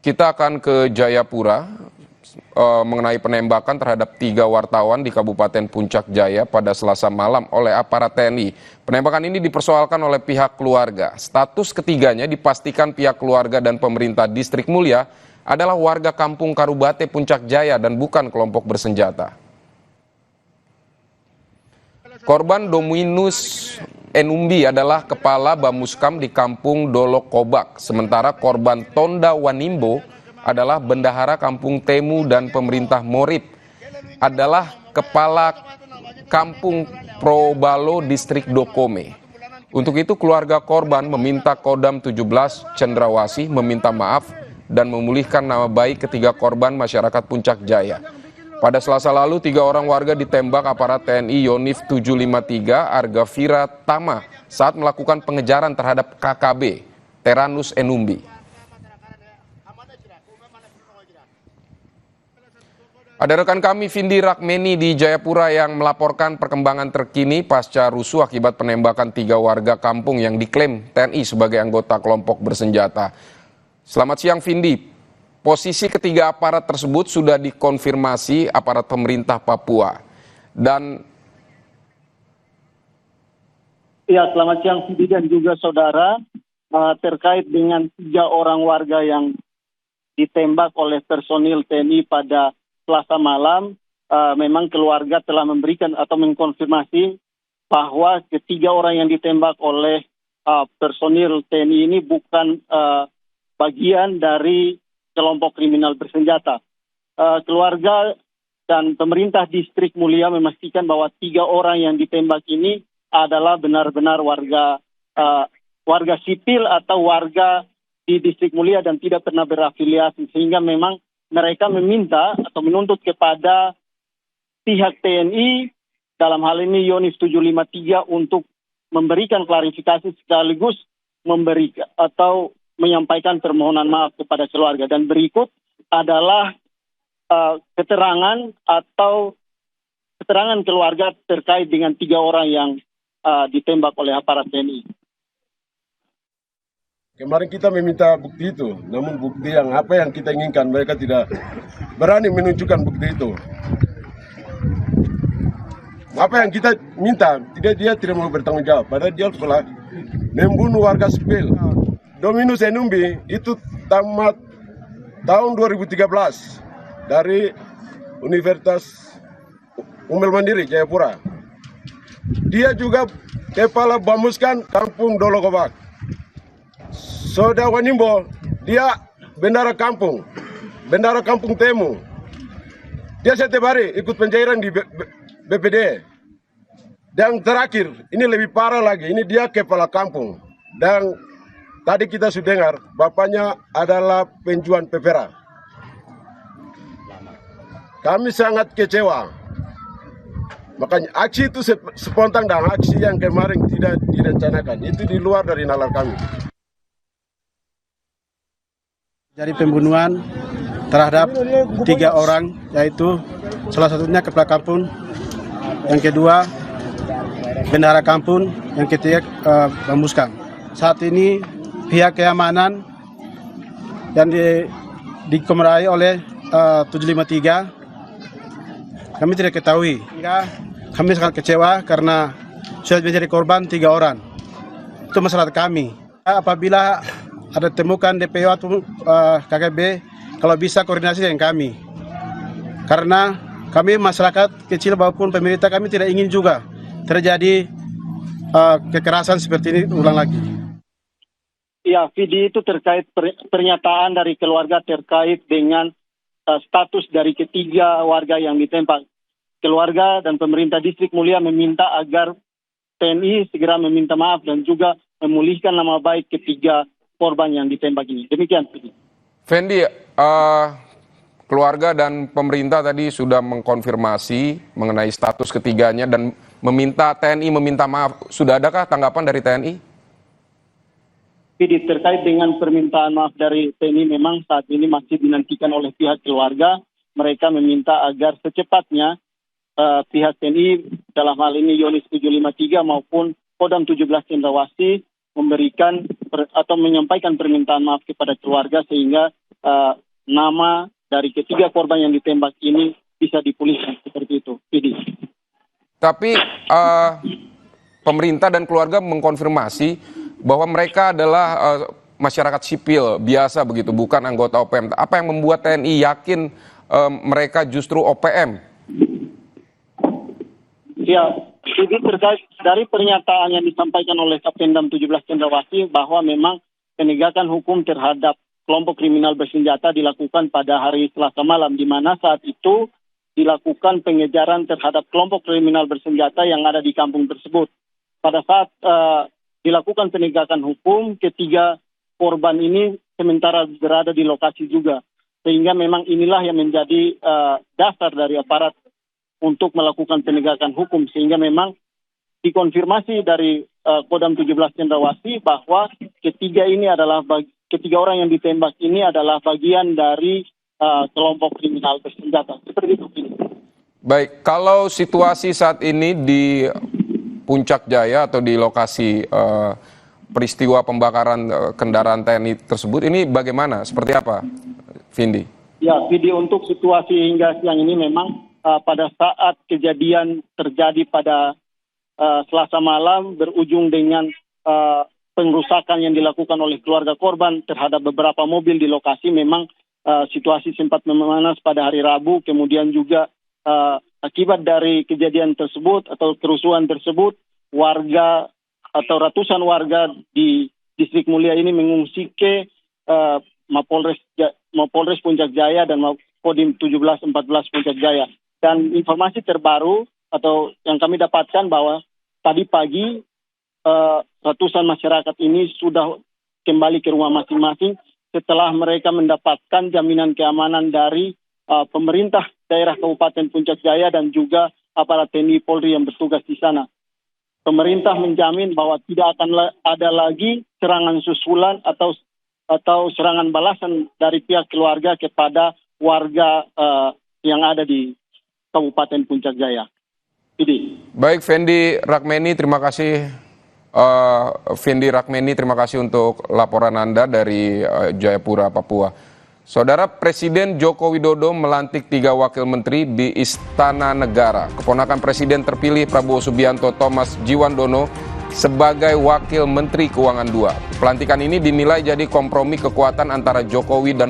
Kita akan ke Jayapura mengenai penembakan terhadap 3 wartawan di Kabupaten Puncak Jaya pada Selasa malam oleh aparat TNI. Penembakan ini dipersoalkan oleh pihak keluarga. Status ketiganya dipastikan pihak keluarga dan pemerintah Distrik Mulia adalah warga kampung Karubate Puncak Jaya dan bukan kelompok bersenjata. Korban Dominus Enumbi adalah kepala Bamuskam di kampung Dolokobak, sementara korban Tonda Wanimbo adalah bendahara kampung Temu dan pemerintah Morib adalah kepala kampung Probalo distrik Dokome. Untuk itu keluarga korban meminta Kodam 17 Cendrawasih meminta maaf dan memulihkan nama baik ketiga korban masyarakat Puncak Jaya. Pada Selasa lalu, 3 orang warga ditembak aparat TNI Yonif 753 Argavira Tama saat melakukan pengejaran terhadap KKB Teranus Enumbi. Ada rekan kami Vindi Rakmeni di Jayapura yang melaporkan perkembangan terkini pasca rusuh akibat penembakan 3 warga kampung yang diklaim TNI sebagai anggota kelompok bersenjata. Selamat siang Vindi. Posisi ketiga aparat tersebut sudah dikonfirmasi aparat pemerintah Papua. Dan ya, selamat siang Vindi dan juga saudara. Terkait dengan 3 orang warga yang ditembak oleh personil TNI pada Selasa malam, memang keluarga telah memberikan atau mengkonfirmasi bahwa ketiga orang yang ditembak oleh personil TNI ini bukan bagian dari kelompok kriminal bersenjata. Keluarga dan pemerintah Distrik Mulia memastikan bahwa 3 orang yang ditembak ini adalah benar-benar warga sipil atau warga di Distrik Mulia dan tidak pernah berafiliasi, sehingga memang mereka meminta atau menuntut kepada pihak TNI, dalam hal ini Yonif 753, untuk memberikan klarifikasi sekaligus memberikan atau menyampaikan permohonan maaf kepada keluarga. Dan berikut adalah keterangan keluarga terkait dengan 3 orang yang ditembak oleh aparat TNI. Kemarin kita meminta bukti itu, namun bukti yang apa yang kita inginkan mereka tidak berani menunjukkan bukti itu. Apa yang kita minta, dia tidak mau bertanggung jawab, padahal dia telah membunuh warga sipil. Dominus Enumbi itu tamat tahun 2013 dari Universitas Ummul Mandiri Jayapura. Dia juga kepala Bamuskan kampung Dolokobak. Saudara Wanimbo, dia bendara kampung Temu. Dia setiap hari ikut pencairan di BPD. Dan terakhir, ini lebih parah lagi, ini dia kepala kampung. Dan tadi kita sudah dengar, bapaknya adalah penjual pepera. Kami sangat kecewa. Makanya aksi itu spontan dan aksi yang kemarin tidak direncanakan. Itu di luar dari nalar kami. Jadi pembunuhan terhadap 3 orang, yaitu salah satunya kepala kampung, yang kedua bendahara kampung, yang ketiga Bamuskam. Saat ini pihak keamanan yang dikomandangi oleh 753 kami tidak ketahui. Kami sangat kecewa karena sudah menjadi korban 3 orang. Itu masalah kami. Apabila ada temukan DPO atau KKB, kalau bisa koordinasi dengan kami. Karena kami masyarakat kecil maupun pemerintah, kami tidak ingin juga terjadi kekerasan seperti ini ulang lagi. Ya, Vidi, itu terkait pernyataan dari keluarga terkait dengan status dari ketiga warga yang ditembak. Keluarga dan pemerintah Distrik Mulia meminta agar TNI segera meminta maaf dan juga memulihkan nama baik ketiga korban yang ditembak ini. Demikian, Vidi. Fendi, keluarga dan pemerintah tadi sudah mengkonfirmasi mengenai status ketiganya dan meminta TNI meminta maaf. Sudah adakah tanggapan dari TNI? Jadi terkait dengan permintaan maaf dari TNI, memang saat ini masih dinantikan oleh pihak keluarga. Mereka meminta agar secepatnya pihak TNI, dalam hal ini Yonif 753 maupun Kodam 17 Cendrawasih, memberikan atau menyampaikan permintaan maaf kepada keluarga sehingga nama dari ketiga korban yang ditembak ini bisa dipulihkan seperti itu. Jadi, Tapi pemerintah dan keluarga mengkonfirmasi bahwa mereka adalah masyarakat sipil biasa begitu, bukan anggota OPM. Apa yang membuat TNI yakin mereka justru OPM? ya, jadi terkait dari pernyataan yang disampaikan oleh Kapendam 17 Cendrawasih bahwa memang penegakan hukum terhadap kelompok kriminal bersenjata dilakukan pada hari Selasa malam, di mana saat itu dilakukan pengejaran terhadap kelompok kriminal bersenjata yang ada di kampung tersebut. Pada saat dilakukan penegakan hukum, ketiga korban ini sementara berada di lokasi juga. Sehingga memang inilah yang menjadi dasar dari aparat untuk melakukan penegakan hukum. Sehingga memang dikonfirmasi dari Kodam 17 Cendrawasih bahwa ketiga orang yang ditembak ini adalah bagian dari kelompok kriminal bersenjata. Seperti itu. Baik, kalau situasi saat ini di Puncak Jaya atau di lokasi peristiwa pembakaran kendaraan TNI tersebut, ini bagaimana? Seperti apa, Vindi? Ya, video untuk situasi hingga siang ini memang pada saat kejadian terjadi pada Selasa malam berujung dengan pengerusakan yang dilakukan oleh keluarga korban terhadap beberapa mobil di lokasi. Memang situasi sempat memanas pada hari Rabu, kemudian juga akibat dari kejadian tersebut atau kerusuhan tersebut, warga atau ratusan warga di Distrik Mulia ini mengungsi ke Mapolres Puncak Jaya dan Kodim 1714 Puncak Jaya. Dan informasi terbaru atau yang kami dapatkan bahwa tadi pagi ratusan masyarakat ini sudah kembali ke rumah masing-masing setelah mereka mendapatkan jaminan keamanan dari pemerintah daerah Kabupaten Puncak Jaya dan juga aparat TNI Polri yang bertugas di sana. Pemerintah menjamin bahwa tidak akan ada lagi serangan susulan atau serangan balasan dari pihak keluarga kepada warga yang ada di Kabupaten Puncak Jaya. Baik, Fendi Rakmeni, terima kasih. Fendi Rakmeni, terima kasih untuk laporan Anda dari Jayapura, Papua. Saudara, Presiden Joko Widodo melantik 3 wakil menteri di Istana Negara. Keponakan Presiden terpilih Prabowo Subianto Thomas Jiwandono sebagai Wakil Menteri Keuangan II. Pelantikan ini dinilai jadi kompromi kekuatan antara Jokowi dan